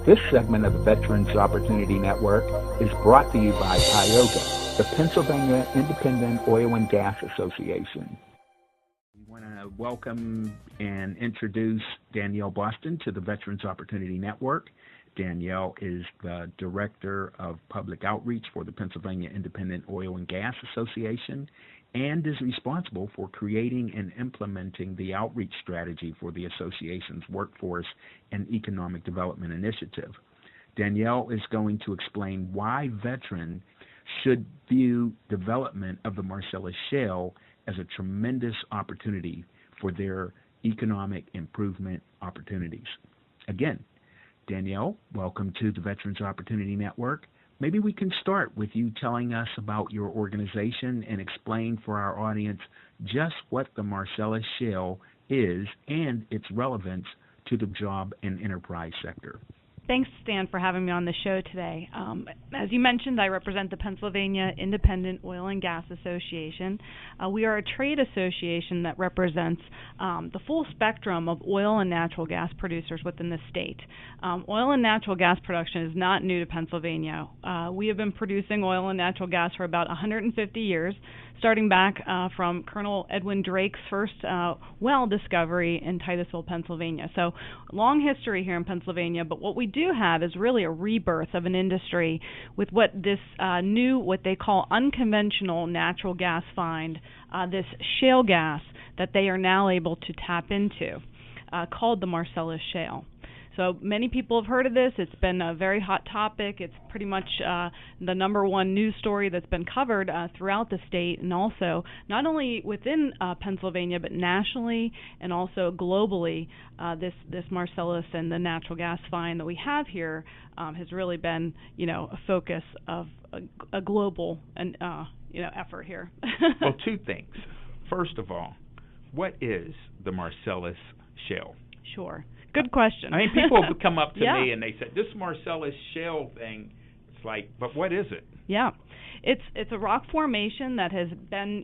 This segment of the Veterans Opportunity Network is brought to you by PIOGA, the Pennsylvania Independent Oil and Gas Association. We want to welcome and introduce Danielle Boston to the Veterans Opportunity Network. Danielle is the Director of Public Outreach for the Pennsylvania Independent Oil and Gas Association and is responsible for creating and implementing the outreach strategy for the association's workforce and economic development initiative. Danielle is going to explain why veterans should view development of the Marcellus Shale as a tremendous opportunity for their economic improvement opportunities. Again, Danielle, welcome to the Veterans Opportunity Network. Maybe we can start with you telling us about your organization and explain for our audience just what the Marcellus Shale is and its relevance to the job and enterprise sector. Thanks, Stan, for having me on the show today. As you mentioned, I represent the Pennsylvania Independent Oil and Gas Association. We are a trade association that represents the full spectrum of oil and natural gas producers within the state. Oil and natural gas production is not new to Pennsylvania. We have been producing oil and natural gas for about 150 years, starting back from Colonel Edwin Drake's first well discovery in Titusville, Pennsylvania. So long history here in Pennsylvania, but what we do have is really a rebirth of an industry with what this new, what they call unconventional natural gas find, this shale gas that they are now able to tap into, called the Marcellus Shale. So many people have heard of this. It's been a very hot topic. It's pretty much the number one news story that's been covered throughout the state, and also not only within Pennsylvania but nationally and also globally. This Marcellus and the natural gas find that we have here has really been, a focus of a global effort here. Well, two things. First of all, what is the Marcellus Shale? Sure. Good question. I mean, people have come up to yeah. me and they said, this Marcellus Shale thing, it's like, but what is it? Yeah. It's a rock formation that has been,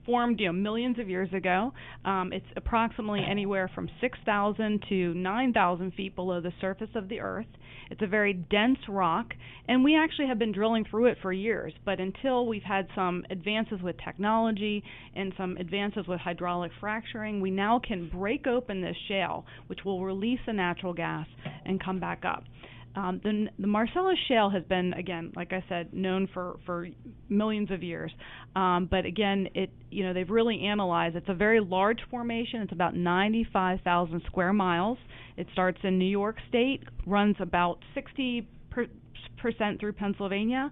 formed millions of years ago. It's approximately anywhere from 6,000 to 9,000 feet below the surface of the earth. It's a very dense rock, and we actually have been drilling through it for years, but until we've had some advances with technology and some advances with hydraulic fracturing, we now can break open this shale, which will release the natural gas and come back up. The Marcellus Shale has been, again, like I said, known for millions of years. But again, they've really analyzed. It's a very large formation. It's about 95,000 square miles. It starts in New York State, runs about 60% through Pennsylvania,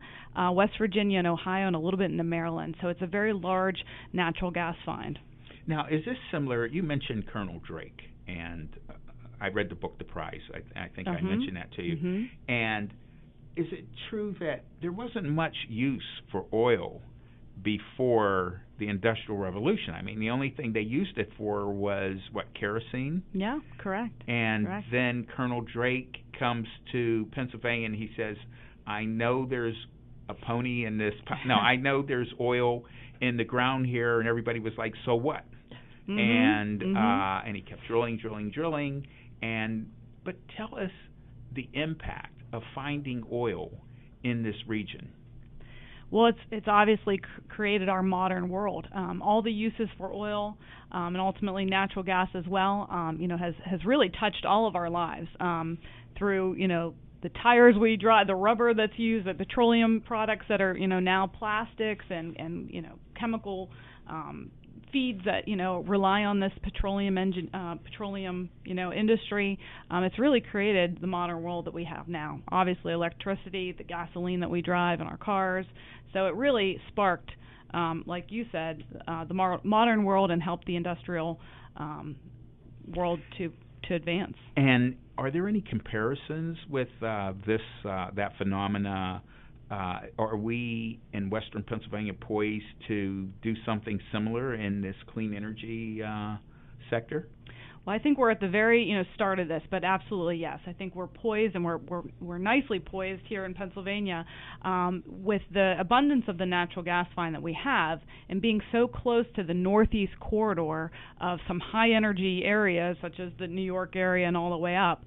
West Virginia and Ohio, and a little bit into Maryland. So it's a very large natural gas find. Now, is this similar? You mentioned Colonel Drake, and I read the book The Prize. I think I mentioned that to you. Mm-hmm. And is it true that there wasn't much use for oil before the Industrial Revolution? I mean, the only thing they used it for was, kerosene? Yeah, correct. And then Colonel Drake comes to Pennsylvania and he says, I know there's a pony in this. I know there's oil in the ground here. And everybody was like, so what? Mm-hmm. And he kept drilling. But tell us the impact of finding oil in this region. Well, it's obviously created our modern world. All the uses for oil and ultimately natural gas as well, has really touched all of our lives through, the tires we drive, the rubber that's used, the petroleum products that are, now plastics and chemical feeds that rely on this petroleum industry. It's really created the modern world that we have now. Obviously, electricity, the gasoline that we drive in our cars. So it really sparked, like you said, the modern world and helped the industrial world to advance. And are there any comparisons with that phenomena? Are we in Western Pennsylvania poised to do something similar in this clean energy sector? Well, I think we're at the very start of this, but absolutely yes. I think we're poised, and we're nicely poised here in Pennsylvania with the abundance of the natural gas find that we have, and being so close to the northeast corridor of some high energy areas such as the New York area and all the way up.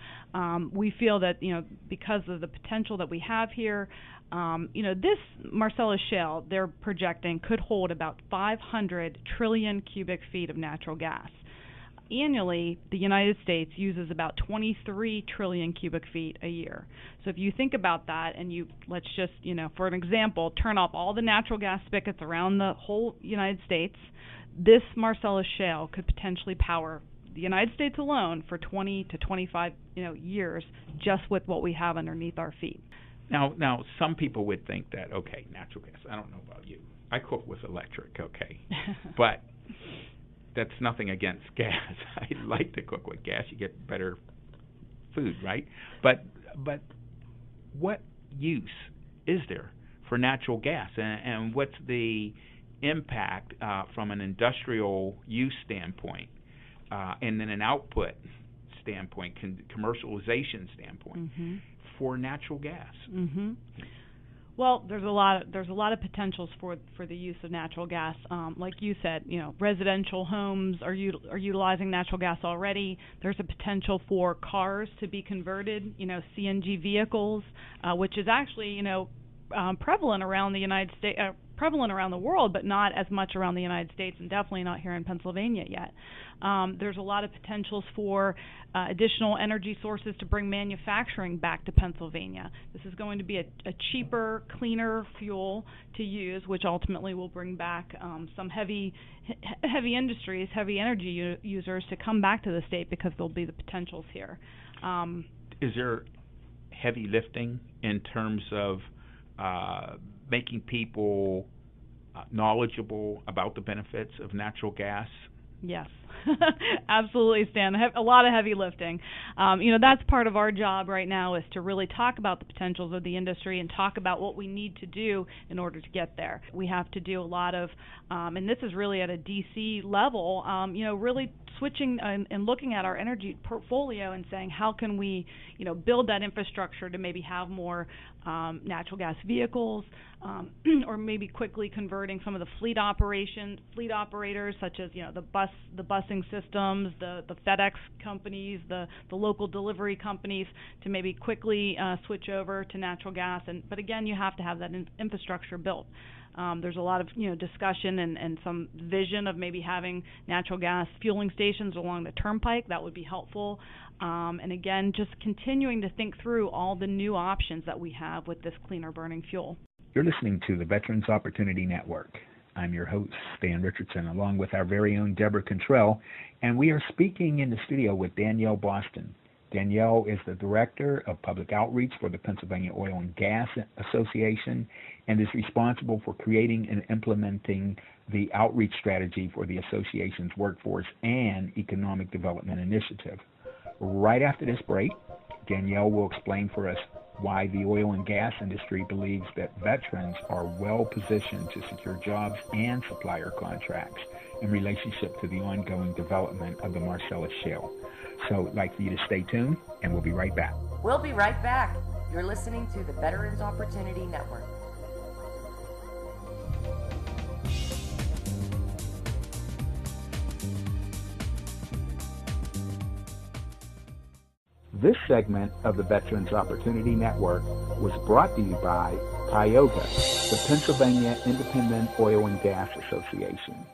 We feel that because of the potential that we have here, this Marcellus Shale, they're projecting, could hold about 500 trillion cubic feet of natural gas. Annually, the United States uses about 23 trillion cubic feet a year. So if you think about that, and let's just, for an example, turn off all the natural gas spigots around the whole United States, this Marcellus Shale could potentially power the United States alone for 20 to 25, years, just with what we have underneath our feet. Now, some people would think that, okay, natural gas, I don't know about you. I cook with electric, okay, but that's nothing against gas. I like to cook with gas. You get better food, right? But what use is there for natural gas, and what's the impact from an industrial use standpoint, and then an output standpoint, commercialization standpoint, for natural gas? Well, there's a lot of potentials for the use of natural gas. Like you said, residential homes are utilizing natural gas already. There's a potential for cars to be converted, CNG vehicles, which is actually prevalent around the United States, prevalent around the world, but not as much around the United States, and definitely not here in Pennsylvania yet. There's a lot of potentials for additional energy sources to bring manufacturing back to Pennsylvania. This is going to be a cheaper, cleaner fuel to use, which ultimately will bring back some heavy industries, heavy energy users to come back to the state, because there'll be the potentials here. Is there heavy lifting in terms of making people knowledgeable about the benefits of natural gas? Yes, absolutely, Stan. A lot of heavy lifting. That's part of our job right now, is to really talk about the potentials of the industry and talk about what we need to do in order to get there. We have to do a lot of, and this is really at a DC level, really switching and looking at our energy portfolio and saying, how can we, build that infrastructure to maybe have more natural gas vehicles, or maybe quickly converting some of the fleet operators, such as the busing systems, the FedEx companies, the local delivery companies, to maybe quickly switch over to natural gas. But again, you have to have that infrastructure built. There's a lot of discussion and some vision of maybe having natural gas fueling stations along the turnpike. That would be helpful. And again, just continuing to think through all the new options that we have with this cleaner burning fuel. You're listening to the Veterans Opportunity Network. I'm your host, Stan Richardson, along with our very own Deborah Contrell, and we are speaking in the studio with Danielle Boston. Danielle is the Director of Public Outreach for the Pennsylvania Oil and Gas Association, and is responsible for creating and implementing the outreach strategy for the association's workforce and economic development initiative. Right after this break, Danielle will explain for us why the oil and gas industry believes that veterans are well positioned to secure jobs and supplier contracts in relationship to the ongoing development of the Marcellus Shale. So I'd like for you to stay tuned, and we'll be right back. We'll be right back. You're listening to the Veterans Opportunity Network. This segment of the Veterans Opportunity Network was brought to you by PIOGA, the Pennsylvania Independent Oil and Gas Association.